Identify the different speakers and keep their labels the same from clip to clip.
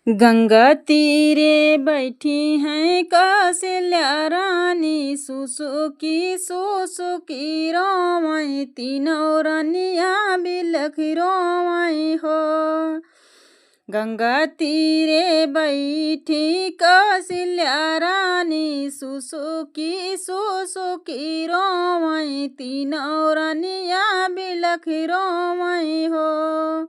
Speaker 1: गंगा तीरे बैठी हैं कौशल्या रानी, सुसुकी रोवैं तीनों रानिया बिलख रोवैं हो। गंगा तीरे बैठी कौशल्या रानी, सुसुकी रोवैं तीनों रानिया बिलख रोवैं हो।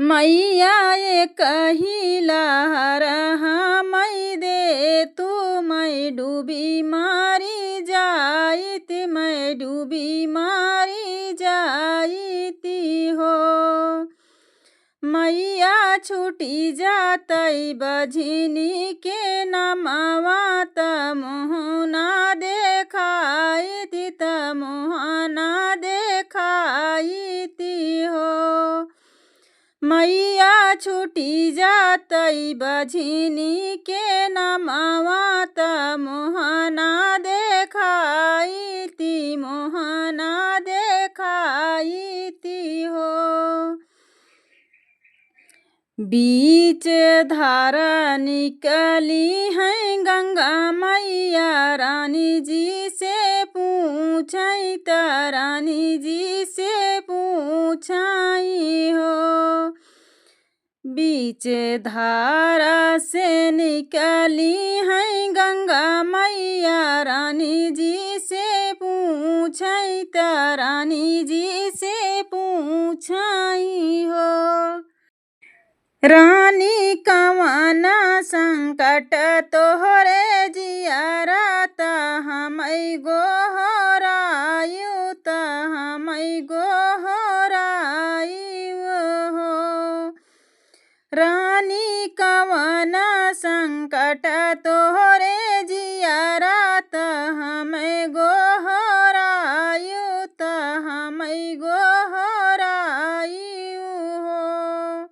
Speaker 1: मैया ये कहिला हरहा मैं दे तू, मैं डूबी मारी जाईती, मैं डूबी मारी जाईती हो। मैया छूटी जातई बझिनी के नमवा, त मुँह ना देखाईती, त मुँह ना देखाईती हो। मैया छूटी जातई बझिनी के नमवा, त मुँह ना देखाईती, मुँह ना देखाईती हो। बीच धारा निकली हैं गंगा मैया, रानी जी से पूछई, त रानी जी से पूछई हो। बीच धारा से निकली हैं गंगा मैया, रानी जी से पूछई, त रानी जी से पूछई हो। रानी कवना संकट तोहरे जियारा, त हमई गोहरायु, त हमई गोहरायु हो। रानी कवना संकट तोहरे जियारा, त हमई गोहरायु, त हमई गोहरायु हो।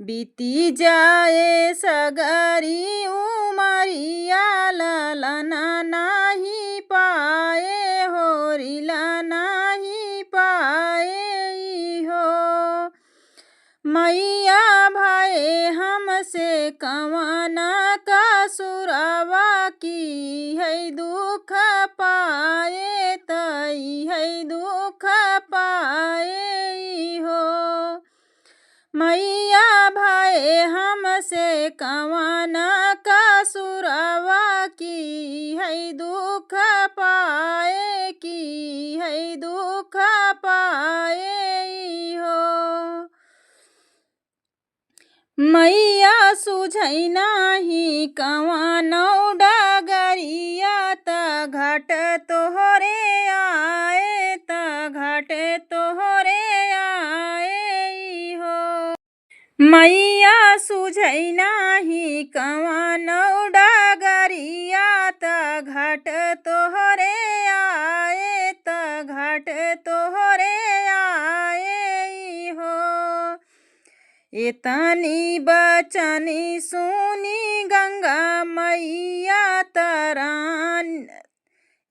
Speaker 1: बीती जाए सगरी उमरिया, ललना नाही पाए, होरिला नाही पाए हो। मैया भाई हमसे कवना कसुरवा, की है दुख पाए, तई है दुख पाए हो। मैया भाई हमसे कवना कसुरवा, की है दुख पाए, की है दुख पाए हो। मैया सुझई नाही कवनो डगरिया, त घाट तोहरे आए, त घाट तोहरे आए हो। मैया सुझई नाही कवनो डगरिया, त घाट तोहरे आए, त घाट तोहरे आए हो। एतनी बचनी सुनी गंगा मैया, तरान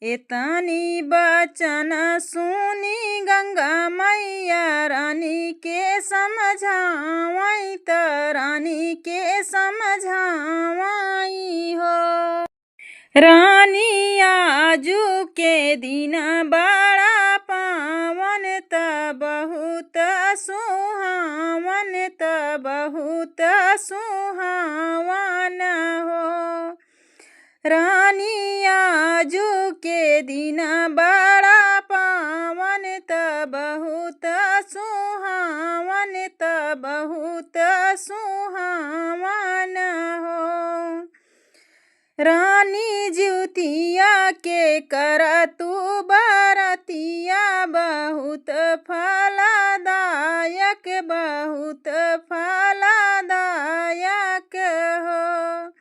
Speaker 1: एतनी बचन सुनी गंगा मैया, रानी के समझावई, त रानी के समझावई हो। रानी आजू के दिन बड़ा पावन, त बहुत सुहावन, त बहुत सुहावन हो। रानी आजू के दिन बड़ा पावन, त बहुत सुहावन, त बहुत सुहावन हो। रानी ज्योतिया के कर तू बरतिया, बहुत फलदायक, बहुत फलदायक हो।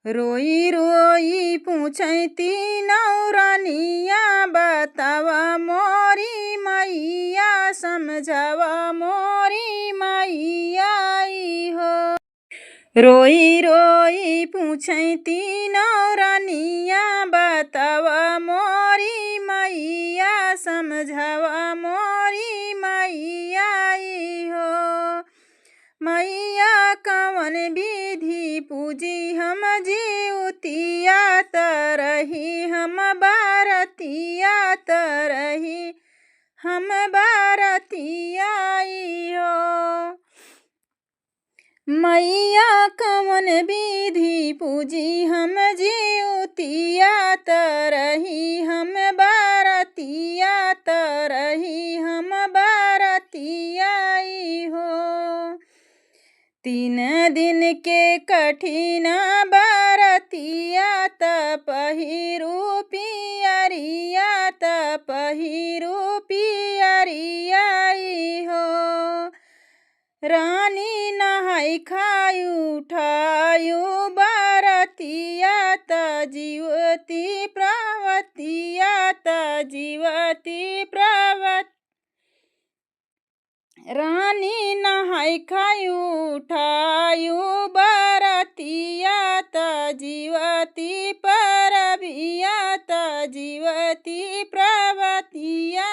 Speaker 1: रोई रोई पूछई तीनों रानिया, बतावा मोरी मैया, समझावा मोरी मैया हो। रोई रोई पूछई तीनों रानिया, बतावा मोरी मैया, समझावा मोरी मैया हो। मैया मैया कवन विधि पूजी हम जीवतिया तरही हम बारतिया तरही हम बारतिया हो। 3 दिन के कठिन बारतिया पहिरू पियरिया पहिरू पियरिया हो। रानी नहाई खायु उठायु बारतिया जीवती प्रवतिया जीवती प्रवत। रानी नहाई खायु उठायु बारतिया जीवती परबिया जीवती प्रवतिया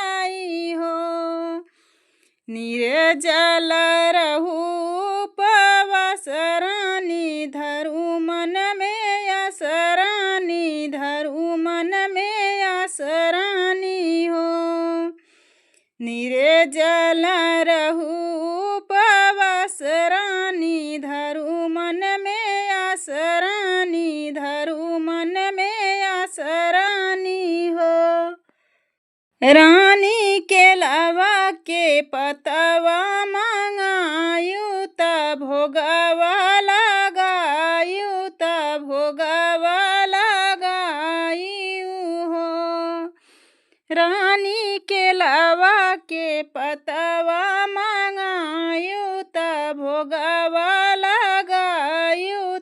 Speaker 1: हो। निर्जल रहु उपवास रानी धरु मन में आस रानी धरु मन में आस रानी हो। निर्जल रहु उपवास रानी धरु मन में आस रानी धरु मन में आस रानी हो। रानी के लावा के पतवा मंगायु भोगवा लगायु भोगवा लगायु हो। रानी के लावा के पतवा मंगायु भोगवा लगायु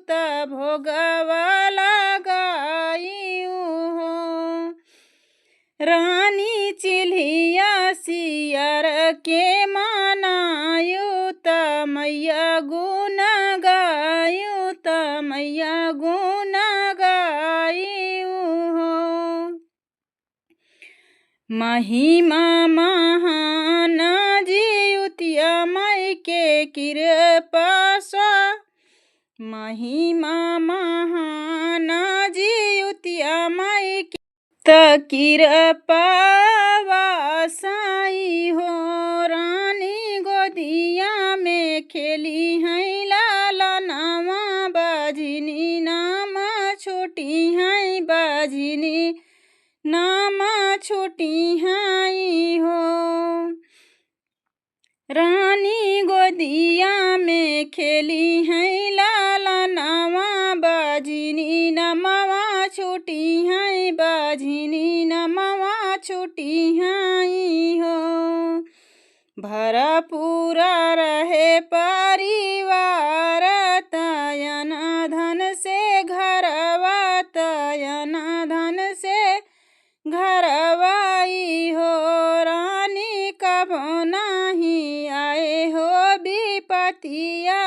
Speaker 1: भोगवा लगायु हो। रानी चिल्हिया सियर के मनायु मैया गुण गायु मैया गुण गायु हो। महिमा महान जीवतिया माई के कृपा महिमा महान जीवतिया माई के कृपा वासाई हो। रानी गोदिया में खेली हैं लाला नामा बाजिनी नाम छोटी हैं बाजिनी नाम छोटी हैं हो। रानी गोदिया में खेली हैं लाला नामा बाजिनी नमवा छोटी हैं बाजिनी नमवा छोटी हैं हो। भरा पूरा रहे परिवार तयन धन से घरवा तयन धन से घरवाई हो। रानी कबो नहीं आए हो विपतिया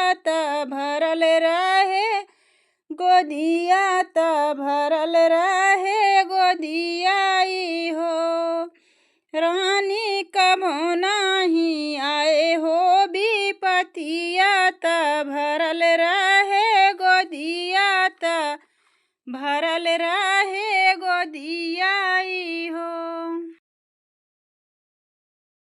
Speaker 1: भरल रहे गोदिया भरल रहे गोदियाई हो। रानी कबो नहीं आए हो विपतिया भरल रहे गोदिया भरल रहे गोदियाई हो।